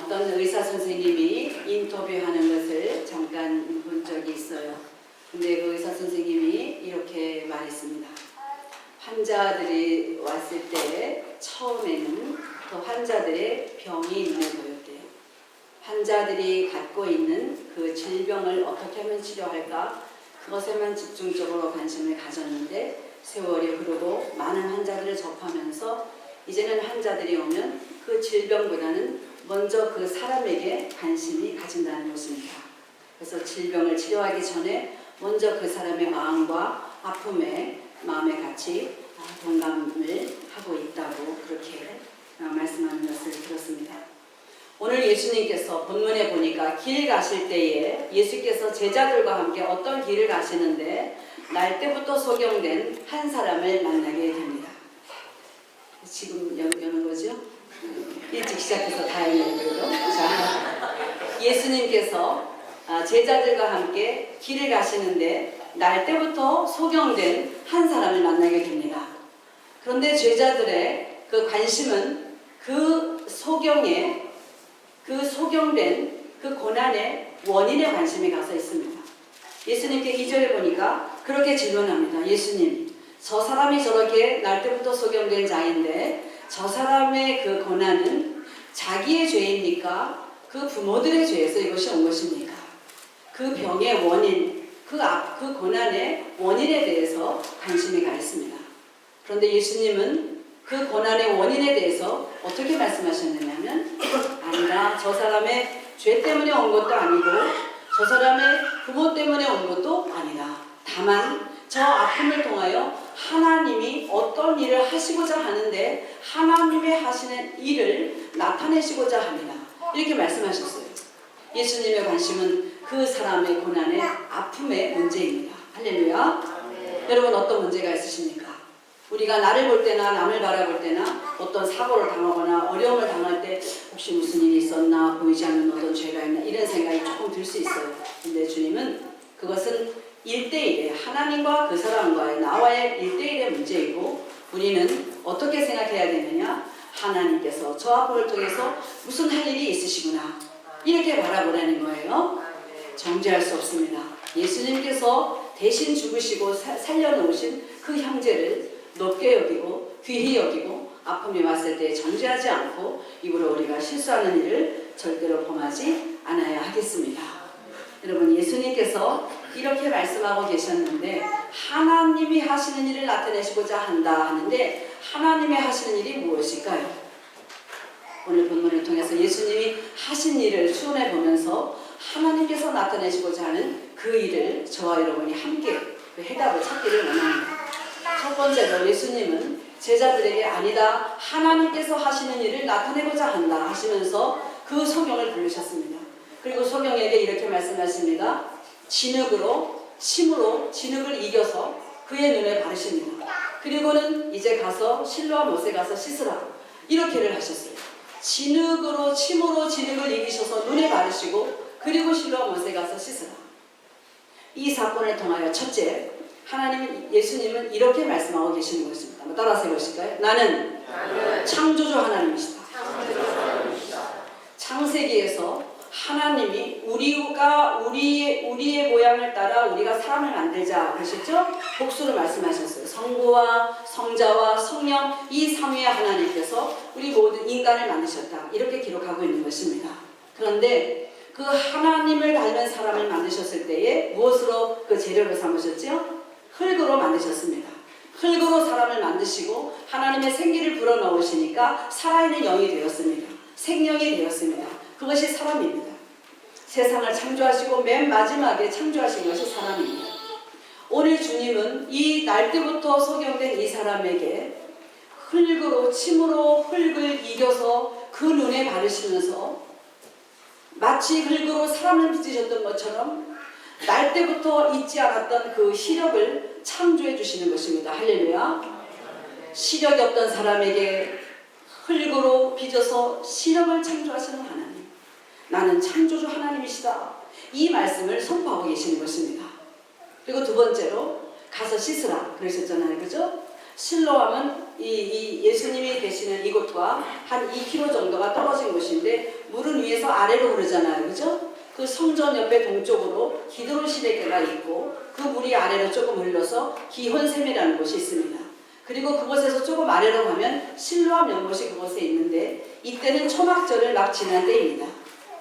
어떤 의사 선생님이 인터뷰하는 것을 잠깐 본 적이 있어요. 근데 그 의사 선생님이 이렇게 말했습니다. 환자들이 왔을 때 처음에는 그 환자들의 병이 눈에 보였대요. 환자들이 갖고 있는 그 질병을 어떻게 하면 치료할까? 그것에만 집중적으로 관심을 가졌는데 세월이 흐르고 많은 환자들을 접하면서 이제는 환자들이 오면 그 질병보다는 먼저 그 사람에게 관심이 가진다는 것입니다. 그래서 질병을 치료하기 전에 먼저 그 사람의 마음과 아픔에 마음에 같이 동감을 하고 있다고 그렇게 말씀하는 것을 들었습니다. 오늘 예수님께서 본문에 보니까 길 가실 때에 예수께서 제자들과 함께 어떤 길을 가시는데 날 때부터 소경된 한 사람을 만나게 됩니다. 지금 여는 거죠? 일찍 시작해서 다행이에요. 자, 예수님께서 제자들과 함께 길을 가시는데 날 때부터 소경된 한 사람을 만나게 됩니다. 그런데 제자들의 그 관심은 그 소경의 그 소경된 그 고난의 원인에 관심이 가서 있습니다. 예수님께 2절에 보니까 그렇게 질문합니다. 예수님, 저 사람이 저렇게 날 때부터 소경된 자인데 저 사람의 그 고난은 자기의 죄입니까? 그 부모들의 죄에서 이것이 온 것입니까? 그 병의 원인, 그 고난의 원인에 대해서 관심이 가 있습니다. 그런데 예수님은 그 고난의 원인에 대해서 어떻게 말씀하셨느냐면 아니라 저 사람의 죄 때문에 온 것도 아니고 저 사람의 부모 때문에 온 것도 아니다. 다만 저 아픔을 통하여 하나님이 어떤 일을 하시고자 하는데 하나님의 하시는 일을 나타내시고자 합니다. 이렇게 말씀하셨어요. 예수님의 관심은 그 사람의 고난의 아픔의 문제입니다. 할렐루야. 여러분 어떤 문제가 있으십니까? 우리가 나를 볼 때나 남을 바라볼 때나 어떤 사고를 당하거나 어려움을 당할 때 혹시 무슨 일이 있었나 보이지 않는 어떤 죄가 있나 이런 생각이 조금 들 수 있어요. 근데 주님은 그것은 1대1의 하나님과 그 사람과의 나와의 1대1의 문제이고 우리는 어떻게 생각해야 되느냐? 하나님께서 저 아픔을 통해서 무슨 할 일이 있으시구나 이렇게 바라보라는 거예요. 정죄할 수 없습니다. 예수님께서 대신 죽으시고 살려놓으신 그 형제를 높게 여기고 귀히 여기고 아픔이 왔을 때 정죄하지 않고 입으로 우리가 실수하는 일을 절대로 범하지 않아야 하겠습니다. 여러분 예수님께서 이렇게 말씀하고 계셨는데 하나님이 하시는 일을 나타내시고자 한다 하는데 하나님이 하시는 일이 무엇일까요? 오늘 본문을 통해서 예수님이 하신 일을 추론해 보면서 하나님께서 나타내시고자 하는 그 일을 저와 여러분이 함께 그 해답을 찾기를 원합니다. 첫 번째로 예수님은 제자들에게 아니다 하나님께서 하시는 일을 나타내고자 한다 하시면서 그 소경을 부르셨습니다. 그리고 소경에게 이렇게 말씀하십니다. 진흙으로 침으로 진흙을 이겨서 그의 눈에 바르십니다. 그리고는 이제 가서 실로와 못에 가서 씻으라 이렇게를 하셨어요. 진흙으로 침으로 진흙을 이기셔서 눈에 바르시고 그리고 실로와 못에 가서 씻으라. 이 사건을 통하여 첫째 예수님은 이렇게 말씀하고 계시는 것입니다. 한번 따라서 해보실까요? 나는 창조주 하나님이시다. 창세기에서 하나님이 우리의 모양을 따라 우리가 사람을 만들자 그러셨죠? 복수로 말씀하셨어요. 성부와 성자와 성령 이 삼위의 하나님께서 우리 모든 인간을 만드셨다. 이렇게 기록하고 있는 것입니다. 그런데 그 하나님을 닮은 사람을 만드셨을 때에 무엇으로 그 재료를 삼으셨죠? 흙으로 만드셨습니다. 흙으로 사람을 만드시고 하나님의 생기를 불어넣으시니까 살아있는 영이 되었습니다. 생명이 되었습니다. 그것이 사람입니다. 세상을 창조하시고 맨 마지막에 창조하신 것이 사람입니다. 오늘 주님은 이 날 때부터 소경된 이 사람에게 흙으로 침으로 흙을 이겨서 그 눈에 바르시면서 마치 흙으로 사람을 빚으셨던 것처럼 날 때부터 잊지 않았던 그 시력을 창조해 주시는 것입니다. 할렐루야. 시력이 없던 사람에게 흙으로 빚어서 시력을 창조하시는 하나님. 나는 창조주 하나님이시다. 이 말씀을 선포하고 계시는 것입니다. 그리고 두 번째로 가서 씻으라 그러셨잖아요. 그죠? 실로암은 이 예수님이 계시는 이곳과 한 2km 정도가 떨어진 곳인데 물은 위에 중에서 아래로 흐르잖아요. 그죠? 그 성전 옆에 동쪽으로 기드론 시내가가 있고 그 물이 아래로 조금 흘러서 기혼샘이라는 곳이 있습니다. 그리고 그곳에서 조금 아래로 가면 실로암 연못이 그곳에 있는데 이때는 초막절을 막 지난 때입니다.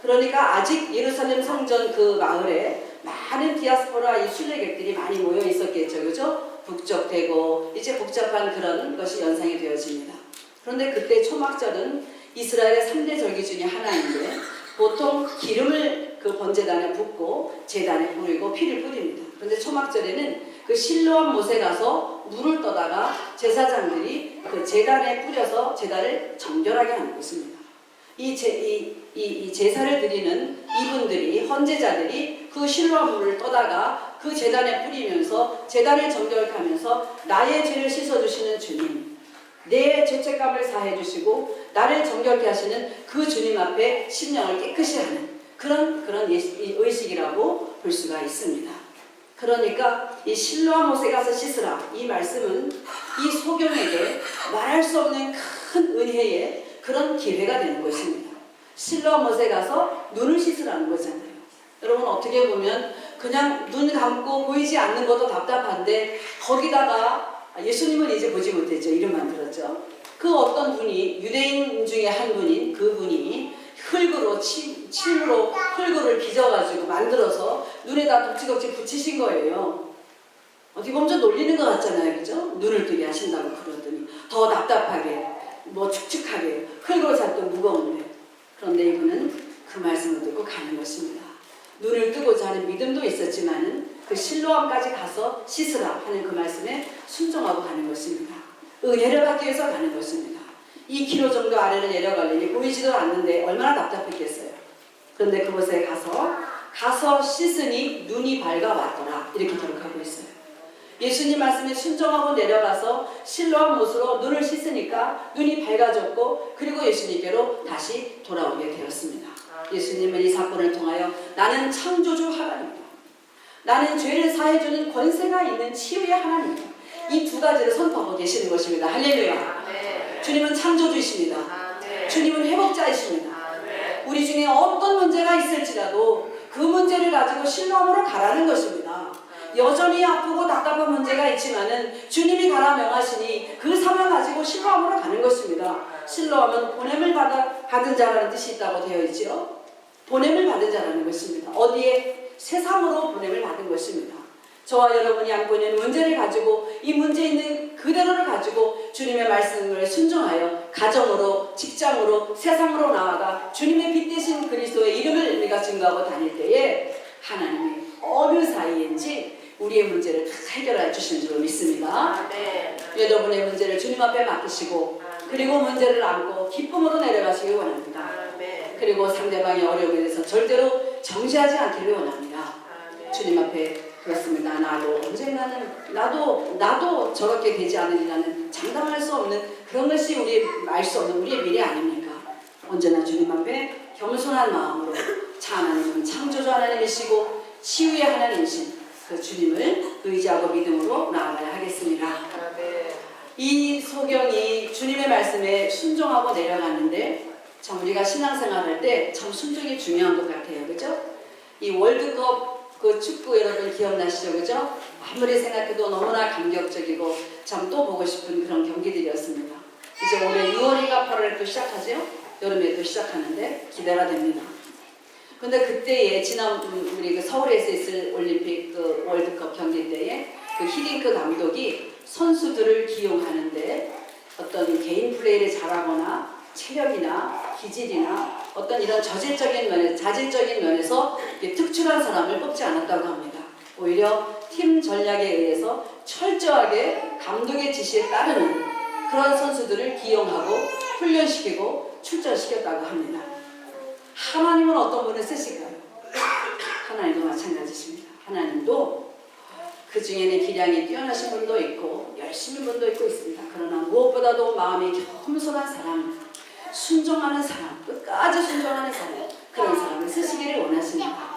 그러니까 아직 예루살렘 성전 그 마을에 많은 디아스포라 이 순례객들이 많이 모여 있었겠죠. 그죠? 북적대고 이제 복잡한 그런 것이 연상이 되어집니다. 그런데 그때 초막절은 이스라엘의 3대 절기 중에 하나인데 보통 기름을 그 번제단에 붓고 제단에 뿌리고 피를 뿌립니다. 그런데 초막절에는 그 실로암 못에 가서 물을 떠다가 제사장들이 그 제단에 뿌려서 제단을 정결하게 하는 것입니다. 이 제사를 드리는 이분들이 헌제자들이 그 실로암 물을 떠다가 그 제단에 뿌리면서 제단을 정결하면서 나의 죄를 씻어주시는 주님, 내 죄책감을 사해 주시고 나를 정결케 하시는 그 주님 앞에 심령을 깨끗이 하는 그런 의식이라고 볼 수가 있습니다. 그러니까 이 실로암 못에 가서 씻으라 이 말씀은 이 소경에게 말할 수 없는 큰 은혜의 그런 기회가 되는 것입니다. 실로암 못에 가서 눈을 씻으라는 거잖아요. 여러분 어떻게 보면 그냥 눈 감고 보이지 않는 것도 답답한데 거기다가 예수님은 이제 보지 못했죠. 이름만 들었죠. 그 어떤 분이 유대인 중에 한 분인 그분이 흙으로 침으로 흙을 빚어가지고 만들어서 눈에다 덕지덕지 붙이신 거예요. 어떻게 보면 좀 놀리는 것 같잖아요. 그죠? 눈을 뜨게 하신다고 그러더니 더 답답하게 뭐 축축하게 흙으로 잔뜩 무거운데 그런데 이분은 그 말씀을 듣고 가는 것입니다. 눈을 뜨고자 하는 믿음도 있었지만은 그 실로암까지 가서 씻으라 하는 그 말씀에 순종하고 가는 것입니다. 은혜를 받기 위해서 가는 것입니다. 2km 정도 아래로 내려가려니 보이지도 않는데 얼마나 답답했겠어요. 그런데 그곳에 가서 씻으니 눈이 밝아왔더라 이렇게 기록하고 있어요. 예수님 말씀에 순종하고 내려가서 실로암 못으로 눈을 씻으니까 눈이 밝아졌고 그리고 예수님께로 다시 돌아오게 되었습니다. 예수님은 이 사건을 통하여 나는 창조주 하나님이다. 나는 죄를 사해주는 권세가 있는 치유의 하나님이다. 이 두 가지를 선포하고 계시는 것입니다. 할렐루야. 주님은 창조주이십니다. 주님은 회복자이십니다. 우리 중에 어떤 문제가 있을지라도 그 문제를 가지고 실로암으로 가라는 것입니다. 여전히 아프고 답답한 문제가 있지만은 주님이 가라 명하시니 그 삶을 가지고 실로암으로 가는 것입니다. 실로암은 보냄을 받은 자라는 뜻이 있다고 되어 있죠. 보냄을 받은 자라는 것입니다. 어디에? 세상으로 보냄을 받은 것입니다. 저와 여러분이 안고 있는 문제를 가지고 이 문제 있는 그대로를 가지고 주님의 말씀을 순종하여 가정으로 직장으로 세상으로 나아가 주님의 빛 대신 그리스도의 이름을 우리가 증거하고 다닐 때에 하나님이 어느 사이인지 우리의 문제를 다 해결해 주시는 줄로 믿습니다. 여러분의 문제를 주님 앞에 맡기시고 그리고 문제를 안고 기쁨으로 내려가시기 원합니다. 그리고 상대방의 어려움에 대해서 절대로 정죄하지 않기를 원합니다. 주님 앞에 그렇습니다. 나도 언젠가는 나도 저렇게 되지 않으리라는 장담할 수 없는 그런 것이 우리 알 수 없는 우리의 미래 아닙니까? 언제나 주님 앞에 겸손한 마음으로 자 하나님은 창조주 하나님이시고 치유의 하나님이신 그 주님을 의지하고 믿음으로 나아가야 하겠습니다. 이 소경이 주님의 말씀에 순종하고 내려가는데 참 우리가 신앙생활할 때 참 순종이 중요한 것 같아요. 그죠? 이 월드컵 그 축구 여러분 기억나시죠? 그죠? 아무리 생각해도 너무나 감격적이고 참 또 보고 싶은 그런 경기들이었습니다. 이제 올해 6월인가 8월에 또 시작하죠? 여름에 또 시작하는데 기대가 됩니다. 근데 그때에 지난 우리 그 서울에서 있을 올림픽 그 월드컵 경기 때에 그 히딩크 감독이 선수들을 기용하는데 어떤 개인 플레이를 잘하거나 체력이나 기질이나 어떤 이런 자질적인 면에서 특출한 사람을 뽑지 않았다고 합니다. 오히려 팀 전략에 의해서 철저하게 감독의 지시에 따르는 그런 선수들을 기용하고 훈련시키고 출전시켰다고 합니다. 하나님은 어떤 분을 쓰실까요? 하나님도 마찬가지십니다. 하나님도 그 중에는 기량이 뛰어나신 분도 있고 열심히 분도 있고 있습니다. 그러나 무엇보다도 마음이 겸손한 사람, 순종하는 사람, 끝까지 순종하는 사람, 그런 사람을 쓰시기를 원하십니다.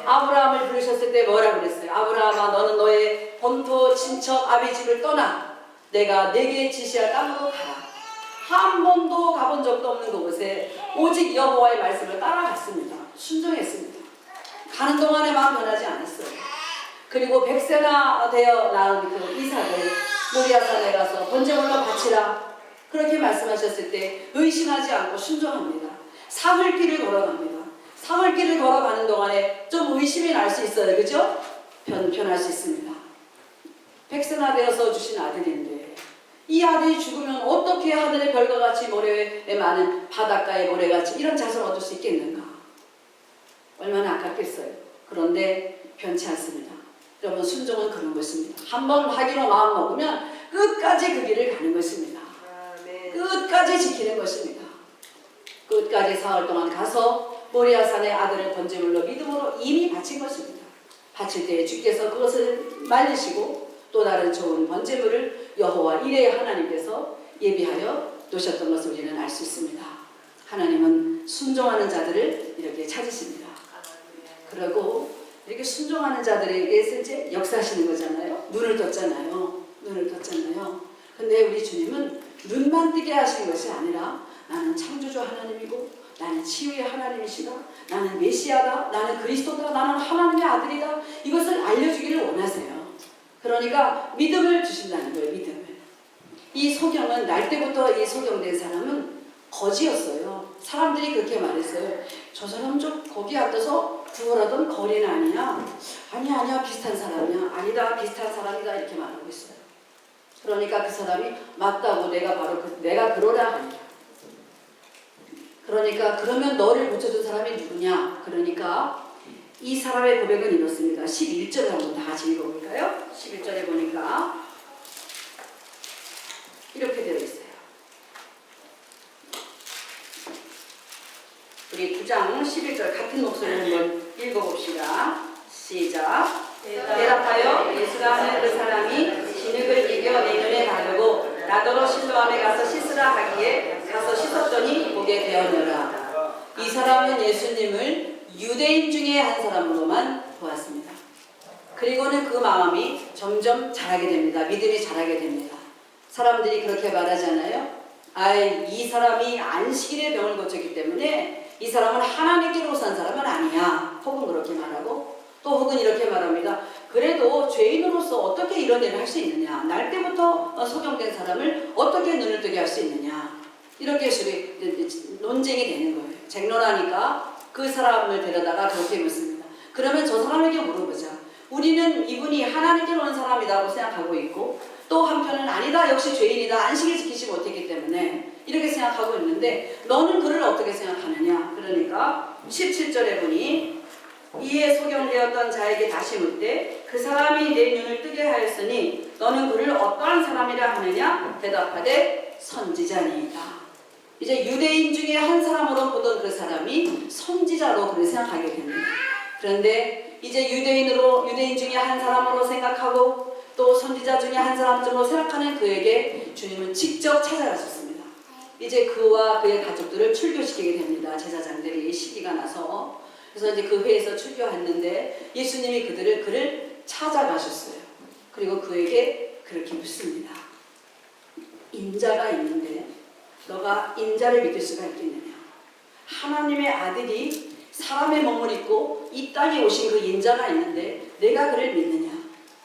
아브라함을 부르셨을 때 뭐라고 그랬어요? 아브라함아, 너는 너의 본토 친척 아비 집을 떠나 내가 내게 지시할 땅으로 가라. 한 번도 가본 적도 없는 그곳에 오직 여호와의 말씀을 따라갔습니다. 순종했습니다. 가는 동안에 마음 변하지 않았어요. 그리고 100세나 되어 낳은 그 이삭을 모리아산에 가서 번제물로 바치라 그렇게 말씀하셨을 때 의심하지 않고 순종합니다. 사흘길을 걸어갑니다. 사흘길을 걸어가는 동안에 좀 의심이 날 수 있어요. 그죠? 변할 수 있습니다. 100세나 되어서 주신 아들인데 이 아들이 죽으면 어떻게 하늘의 별과 같이 모래에 많은 바닷가의 모래같이 이런 자손을 얻을 수 있겠는가? 얼마나 아깝겠어요. 그런데 변치 않습니다. 여러분 순종은 그런 것입니다. 한번 하기로 마음 먹으면 끝까지 그 길을 가는 것입니다. 끝까지 지키는 것입니다. 끝까지 사흘 동안 가서 모리아산의 아들을 번제물로 믿음으로 이미 바친 것입니다. 바칠 때에 주께서 그것을 말리시고 또 다른 좋은 번제물을 여호와 이레의 하나님께서 예비하여 놓으셨던 것을 우리는 알 수 있습니다. 하나님은 순종하는 자들을 이렇게 찾으십니다. 그리고 이렇게 순종하는 자들에게서 이제 역사하시는 거잖아요. 눈을 떴잖아요. 근데 우리 주님은 눈만 뜨게 하신 것이 아니라 나는 창조주 하나님이고 나는 치유의 하나님이시다. 나는 메시아다. 나는 그리스도다. 나는 하나님의 아들이다. 이것을 알려주기를 원하세요. 그러니까 믿음을 주신다는 거예요. 믿음을. 이 소경은 날 때부터 이 소경된 사람은 거지였어요. 사람들이 그렇게 말했어요. 저 사람 좀 거기 앉아서 구걸하던 거리는 아니야. 아니야 비슷한 사람이야. 아니다 비슷한 사람이다 이렇게 말하고 있어요. 그러니까 그 사람이 맞다고 내가 그러라 하니까. 그러니까 그러면 너를 고쳐준 사람이 누구냐? 그러니까 이 사람의 고백은 이렇습니다. 11절을 한번 다 같이 읽어볼까요? 11절에 보니까 이렇게 되어 있어요. 우리 9장 11절 같은 목소리로 한번 읽어봅시다. 시작. 대답하여 예수라 하는 그 사람이 진흙을 이겨 내 눈에 바르고 나더러 실로암에 가서 씻으라 하기에 가서 씻었더니 보게 되었노라. 이 사람은 예수님을 유대인 중에 한 사람으로만 보았습니다. 그리고는 그 마음이 점점 자라게 됩니다. 믿음이 자라게 됩니다. 사람들이 그렇게 말하잖아요. 이 사람이 안식일에 병을 고쳤기 때문에 이 사람은 하나님께로 산 사람은 아니야. 혹은 그렇게 말하고 또 혹은 이렇게 말합니다. 그래도 죄인으로서 어떻게 이런 일을 할 수 있느냐. 날 때부터 소경된 사람을 어떻게 눈을 뜨게 할 수 있느냐. 이렇게 논쟁이 되는 거예요. 쟁론하니까 그 사람을 데려다가 그렇게 묻습니다. 그러면 저 사람에게 물어보자. 우리는 이분이 하나님께로 온 사람이라고 생각하고 있고 또 한편은 아니다 역시 죄인이다 안식일 지키지 못했기 때문에 이렇게 생각하고 있는데 너는 그를 어떻게 생각하느냐. 그러니까 17절에 보니 이에 소경되었던 자에게 다시 묻되 그 사람이 내 눈을 뜨게 하였으니 너는 그를 어떠한 사람이라 하느냐. 대답하되 선지자니이다. 이제 유대인 중에 한 사람으로 보던 그 사람이 선지자로 그를 생각하게 됩니다. 그런데 이제 유대인 중에 한 사람으로 생각하고 또 선지자 중에 한 사람으로 생각하는 그에게 주님은 직접 찾아가셨습니다. 이제 그와 그의 가족들을 출교시키게 됩니다. 제사장들이 시기가 나서. 그래서 이제 그 회에서 출교했는데 예수님이 그를 찾아가셨어요. 그리고 그에게 그렇게 묻습니다. 인자가 있는데 너가 인자를 믿을 수가 있겠느냐. 하나님의 아들이 사람의 몸을 입고 이 땅에 오신 그 인자가 있는데 내가 그를 믿느냐.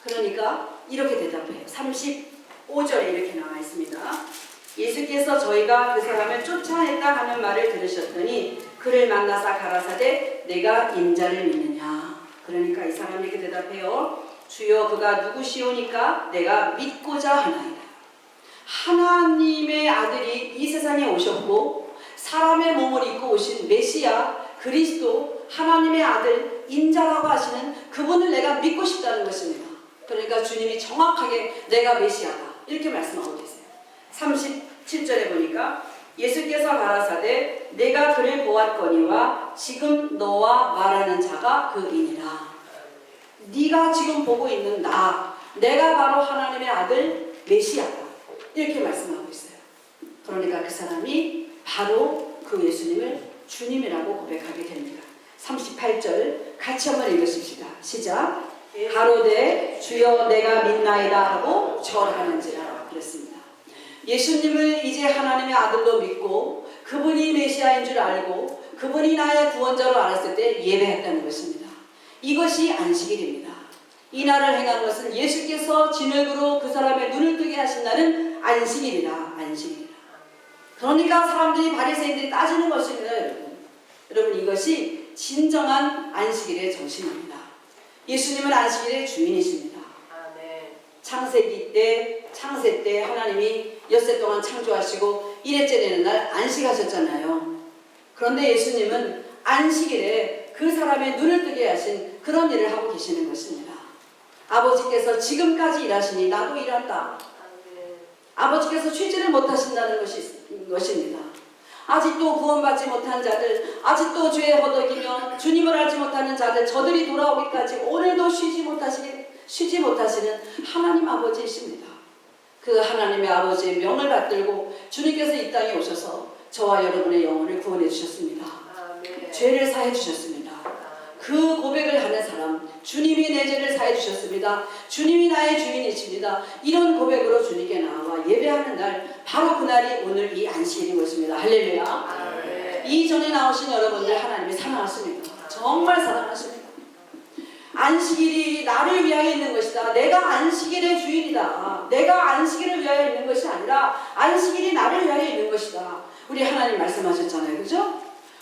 그러니까 이렇게 대답해요. 35절에 이렇게 나와 있습니다. 예수께서 저희가 그 사람을 쫓아냈다 하는 말을 들으셨더니 그를 만나사 가라사대 내가 인자를 믿느냐. 그러니까 이 사람이 이렇게 대답해요. 주여 그가 누구시오니까 내가 믿고자 하나이다. 하나님의 아들이 이 세상에 오셨고 사람의 몸을 입고 오신 메시아 그리스도 하나님의 아들 인자라고 하시는 그분을 내가 믿고 싶다는 것입니다. 그러니까 주님이 정확하게 내가 메시아다 이렇게 말씀하고 계세요. 37절에 보니까 예수께서 가라사대 내가 그를 보았거니와 지금 너와 말하는 자가 그이니라. 네가 지금 보고 있는 내가 바로 하나님의 아들 메시아다 이렇게 말씀하고 있어요. 그러니까 그 사람이 바로 그 예수님을 주님이라고 고백하게 됩니다. 38절 같이 한번 읽으십시다. 시작. 가로되 주여 내가 믿나이다 하고 절하는지라. 그랬습니다. 예수님을 이제 하나님의 아들로 믿고 그분이 메시아인 줄 알고 그분이 나의 구원자로 알았을 때 예배했다는 것입니다. 이것이 안식일입니다. 이 날을 행한 것은 예수께서 진흙으로 그 사람의 눈을 뜨게 하신다는 안식일이라. 안식일이라. 그러니까 사람들이 바리새인들이 따지는 것입니다. 여러분 이것이 진정한 안식일의 정신입니다. 예수님은 안식일의 주인이십니다. 창세기 때, 창세 때 하나님이 엿새 동안 창조하시고 일회째 되는 날 안식하셨잖아요. 그런데 예수님은 안식일에 그 사람의 눈을 뜨게 하신 그런 일을 하고 계시는 것입니다. 아버지께서 지금까지 일하시니 나도 일한다. 아버지께서 쉬지를 못하신다는 것입니다. 아직도 구원받지 못한 자들, 아직도 죄에 허덕이며 주님을 알지 못하는 자들, 저들이 돌아오기까지 오늘도 쉬지 못하시는 하나님 아버지이십니다. 그 하나님의 아버지의 명을 받들고 주님께서 이 땅에 오셔서 저와 여러분의 영혼을 구원해 주셨습니다. 죄를 사해 주셨습니다. 그 고백을 하는 사람, 주님이 내 죄를 사해 주셨습니다. 주님이 나의 주인이십니다. 이런 고백으로 주님께 나와 예배하는 날, 바로 그날이 오늘 이 안식일인 것입니다. 할렐루야. 이전에 나오신 여러분들 하나님이 사랑하십니다. 정말 사랑하십니다. 안식일이 나를 위하여 있는 것이다. 내가 안식일의 주인이다. 내가 안식일을 위하여 있는 것이 아니라 안식일이 나를 위하여 있는 것이다. 우리 하나님 말씀하셨잖아요. 그죠?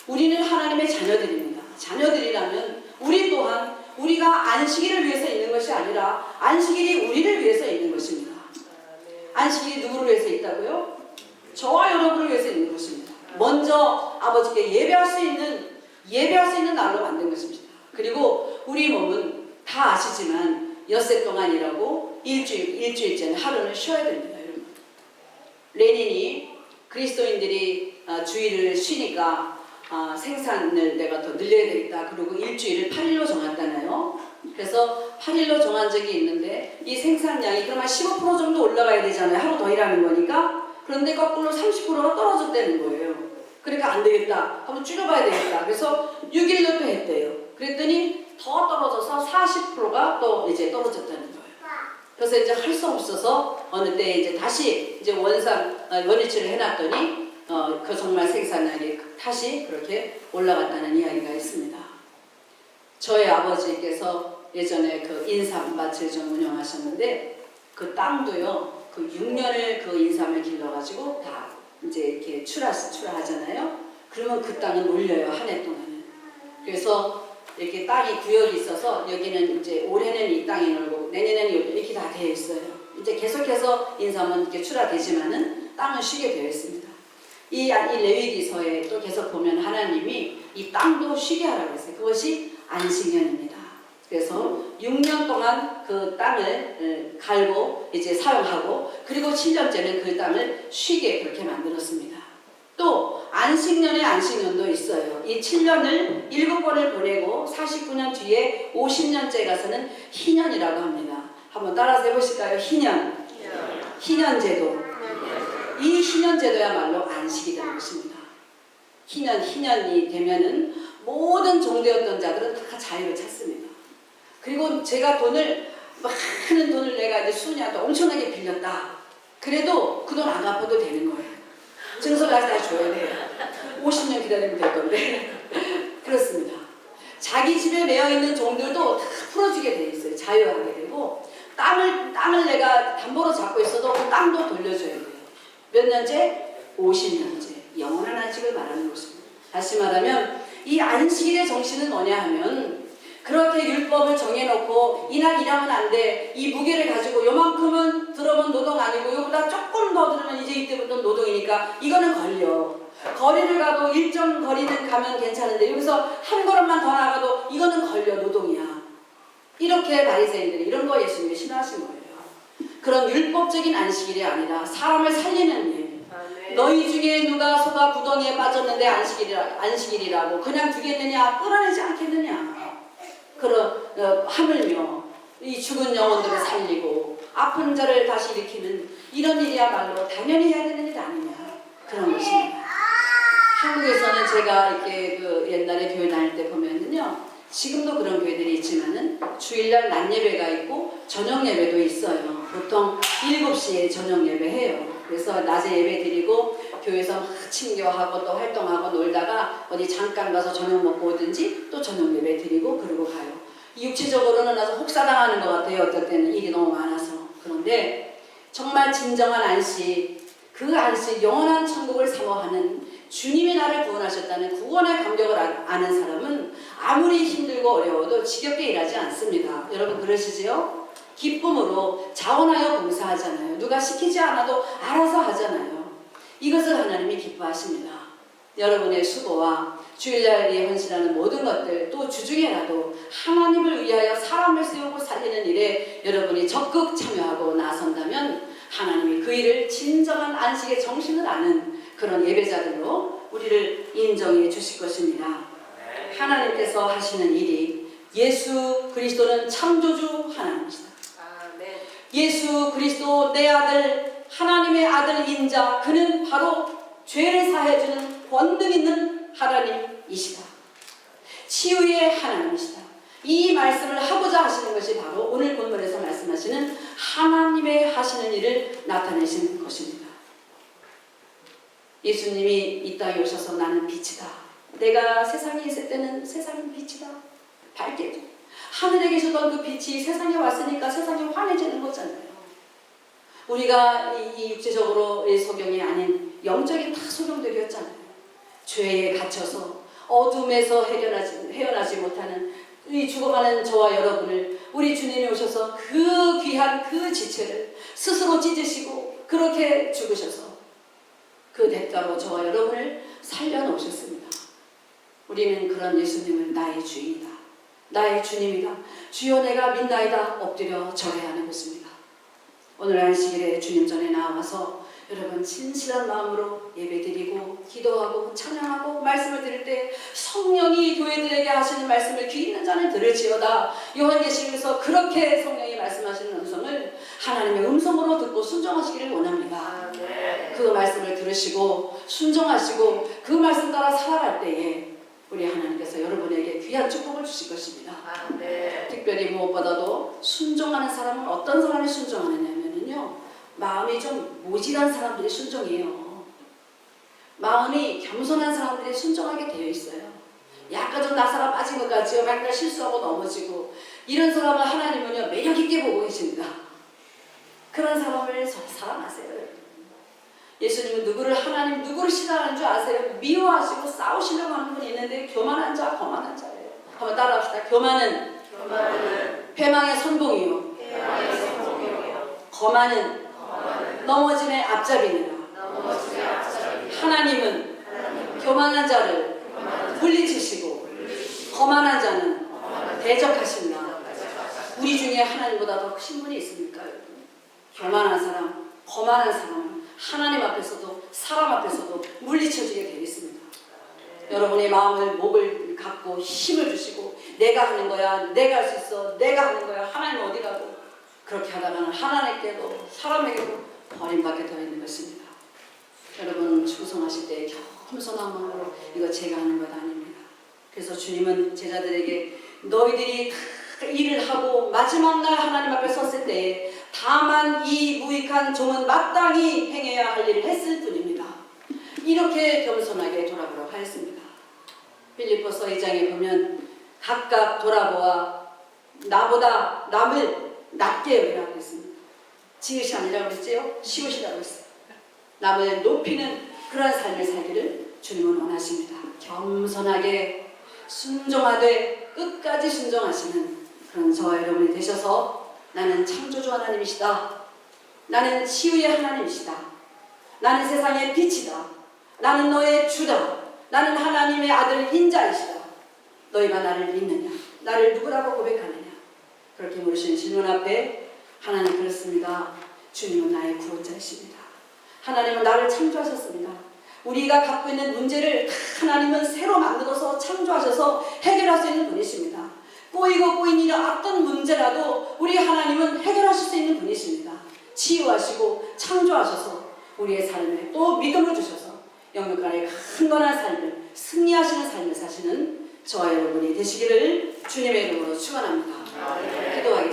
우리는 하나님의 자녀들입니다. 자녀들이라면 우리 또한 우리가 안식일을 위해서 있는 것이 아니라 안식일이 우리를 위해서 있는 것입니다. 안식일이 누구를 위해서 있다고요? 저와 여러분을 위해서 있는 것입니다. 먼저 아버지께 예배할 수 있는 날로 만든 것입니다. 그리고 우리 몸은 다 아시지만 엿새 동안 일하고 일주일째는 하루는 쉬어야 됩니다. 여러분. 레닌이 그리스도인들이 주일을 쉬니까 생산을 내가 더 늘려야 되겠다. 그리고 일주일을 8일로 정했잖아요. 그래서 8일로 정한 적이 있는데 이 생산량이 그럼 한 15% 정도 올라가야 되잖아요. 하루 더 일하는 거니까. 그런데 거꾸로 30%가 떨어졌다는 거예요. 그러니까 안 되겠다. 한번 줄여봐야 되겠다. 그래서 6일로 또 했대요. 그랬더니 더 떨어져서 40%가 또 이제 떨어졌다는 거예요. 그래서 이제 할 수 없어서 어느 때 이제 다시 이제 원위치를 해놨더니 그 정말 생산량이 다시 그렇게 올라갔다는 이야기가 있습니다. 저희 아버지께서 예전에 그 인삼밭을 좀 운영하셨는데 그 땅도요, 그 6년을 그 인삼을 길러가지고 다 이제 이렇게 출하하잖아요. 그러면 그 땅은 몰려요, 한 해 동안은. 그래서 이렇게 땅이 구역이 있어서 여기는 이제 올해는 이 땅이 놀고 내년에는 여기 이렇게 다 되어 있어요. 이제 계속해서 인삼은 이렇게 출하되지만은 땅은 쉬게 되어 있습니다. 이 레위기서에 또 계속 보면 하나님이 이 땅도 쉬게 하라고 했어요. 그것이 안식년입니다. 그래서 6년 동안 그 땅을 갈고 이제 사용하고 그리고 7년째는 그 땅을 쉬게 그렇게 만들었습니다. 또 안식년에 안식년도 있어요. 이 7년을 7번을 보내고 49년 뒤에 50년째 가서는 희년이라고 합니다. 한번 따라서 해보실까요? 희년. 희년제도. 이 희년제도야말로 안식이라는 것입니다. 희년이 되면은 모든 종되었던 자들은 다 자유를 찾습니다. 그리고 제가 많은 돈을 내가 이제 수년도 엄청나게 빌렸다. 그래도 그 돈 안 갚아도 되는 거예요. 증서까지 다 줘야 돼요. 50년 기다리면 될 건데. 그렇습니다. 자기 집에 매여있는 종들도 다 풀어주게 돼 있어요. 자유하게 되고 땅을 내가 담보로 잡고 있어도 그 땅도 돌려줘야 돼요. 몇 년째? 50년째. 영원한 안식을 말하는 것입니다. 다시 말하면 이 안식일의 정신은 뭐냐 하면 그렇게 율법을 정해놓고 이날 일하면 안 돼. 이 무게를 가지고 요만큼은 들어면 노동 아니고 요보다 조금 더 들으면 이제 이때부터 노동이니까 이거는 걸려. 거리를 가도 일정 거리는 가면 괜찮은데 여기서 한 걸음만 더 나가도 이거는 걸려. 노동이야. 이렇게 바리새인들이 이런 거 예수님이 신뢰하신 거예요. 그런 율법적인 안식일이 아니라 사람을 살리는 일. 너희 중에 누가 소가 구덩이에 빠졌는데 안식일이라고 그냥 두겠느냐? 끌어내지 않겠느냐? 하물며 이 죽은 영혼들을 살리고 아픈 자를 다시 일으키는 이런 일이야말로 당연히 해야 되는 일 아니냐? 그런 것입니다. 한국에서는 제가 이렇게 옛날에 교회 다닐 때 보면은요, 지금도 그런 교회들이 있지만은 주일날 낮 예배가 있고 저녁 예배도 있어요. 보통 7시에 저녁 예배 해요. 그래서 낮에 예배 드리고 교회에서 막 친교하고 또 활동하고 놀다가 어디 잠깐 가서 저녁 먹고 오든지 또 저녁 예배 드리고 그러고 가요. 육체적으로는 아주 혹사당하는 것 같아요. 어떨 때는 일이 너무 많아서. 그런데 정말 진정한 안식, 그 안식, 영원한 천국을 사모하는 주님이 나를 구원하셨다는 구원의 감격을 아는 사람은 아무리 힘들고 어려워도 지겹게 일하지 않습니다. 여러분 그러시지요? 기쁨으로 자원하여 봉사하잖아요. 누가 시키지 않아도 알아서 하잖아요. 이것을 하나님이 기뻐하십니다. 여러분의 수고와 주일날에 헌신하는 모든 것들, 또 주중에라도 하나님을 위하여 사람을 세우고 살리는 일에 여러분이 적극 참여하고 나선다면 하나님이 그 일을 진정한 안식의 정신을 아는 그런 예배자들로 우리를 인정해 주실 것입니다. 하나님께서 하시는 일이 예수 그리스도는 창조주 하나님이시다. 예수 그리스도 내 아들, 하나님의 아들 인자, 그는 바로 죄를 사해주는 권능 있는 하나님이시다. 치유의 하나님이시다. 이 말씀을 하고자 하시는 것이 바로 오늘 본문에서 말씀하시는 하나님의 하시는 일을 나타내시는 것입니다. 예수님이 이 땅에 오셔서 나는 빛이다. 내가 세상에 있을 때는 세상은 빛이다. 밝게 해줘. 하늘에 계셨던 그 빛이 세상에 왔으니까 세상이 환해지는 거잖아요. 우리가 이 육체적으로의 소경이 아닌 영적인 다 소경들이었잖아요. 죄에 갇혀서 어둠에서 헤어나지 못하는 이 죽어가는 저와 여러분을 우리 주님이 오셔서 그 귀한 그 지체를 스스로 찢으시고 그렇게 죽으셔서 그 대가로 저와 여러분을 살려놓으셨습니다. 우리는 그런 예수님을 나의 주인이다. 나의 주님이다. 주여 내가 믿나이다. 엎드려 절해야 하는 것입니다. 오늘 안식일에 주님 전에 나와서 여러분 진실한 마음으로 예배드리고 기도하고 찬양하고 말씀을 드릴 때 성령이 교회들에게 하시는 말씀을 귀 있는 자는 들을지어다. 요한계시록에서 그렇게 성령이 말씀하시는 음성을 하나님의 음성으로 듣고 순종하시기를 원합니다. 그 말씀을 들으시고 순종하시고 그 말씀 따라 살아갈 때에 우리 하나님께서 여러분에게 귀한 축복을 주실 것입니다. 특별히 무엇보다도 순종하는 사람은 어떤 사람이 순종하느냐면요, 마음이 좀 모질한 사람들이 순종해요. 마음이 겸손한 사람들이 순종하게 되어 있어요. 약간 좀 나사가 빠진 것 같지요. 맨날 실수하고 넘어지고 이런 사람을 하나님은요 매력 있게 보고 계십니다. 그런 사람을 사랑하세요. 예수님은 하나님 누구를 싫어하는 줄 아세요? 미워하시고 싸우시려고 하는 분이 있는데 교만한 자, 거만한 자예요. 한번 따라합시다. 교만은 패망의 선봉이요. 거만은 넘어짐의 앞잡이니라. 하나님은 교만한 자를 물리치시고 거만한 자는 대적하십니다. 우리 중에 하나님보다 더 큰 분이 있습니까? 교만한 사람, 거만한 사람은 하나님 앞에서도 사람 앞에서도 물리쳐지게 되어 있습니다. 여러분의 마음을 목을 갖고 힘을 주시고 내가 하는 거야, 내가 할 수 있어, 내가 하는 거야, 하나님 어디 가고 그렇게 하다가는 하나님께도 사람에게도 버림받게 되어 있는 것입니다. 여러분 충성하실 때 겸손한 마음으로 이거 제가 하는 것 아닙니다. 그래서 주님은 제자들에게 너희들이 일을 하고 마지막 날 하나님 앞에 섰을 때에 다만 이 무익한 종은 마땅히 행해야 할 일을 했을 뿐입니다. 이렇게 겸손하게 돌아보라고 하였습니다. 빌립보서 2장에 보면 각각 돌아보아 나보다 남을 낮게 여기라고 했습니다. 지읒이 아니라고 했지요? 시옷이라고 했어요. 남을 높이는 그런 삶을 살기를 주님은 원하십니다. 겸손하게 순종하되 끝까지 순종하시는 그런 저와 여러분이 되셔서 나는 창조주 하나님이시다. 나는 치유의 하나님이시다. 나는 세상의 빛이다. 나는 너의 주다. 나는 하나님의 아들 인자이시다. 너희가 나를 믿느냐? 나를 누구라고 고백하느냐? 그렇게 물으신 질문 앞에 하나님 그렇습니다. 주님은 나의 구원자이십니다. 하나님은 나를 창조하셨습니다. 우리가 갖고 있는 문제를 하나님은 새로 만들어서 창조하셔서 해결할 수 있는 분이십니다. 꼬이고 있는 어떤 문제라도 우리 하나님은 해결하실 수 있는 분이십니다. 치유하시고 창조하셔서 우리의 삶에 또 믿음을 주셔서 영육간의 강건한 삶을 승리하시는 삶을 사시는 저와 여러분이 되시기를 주님의 이름으로 축원합니다. 기도하겠습니다.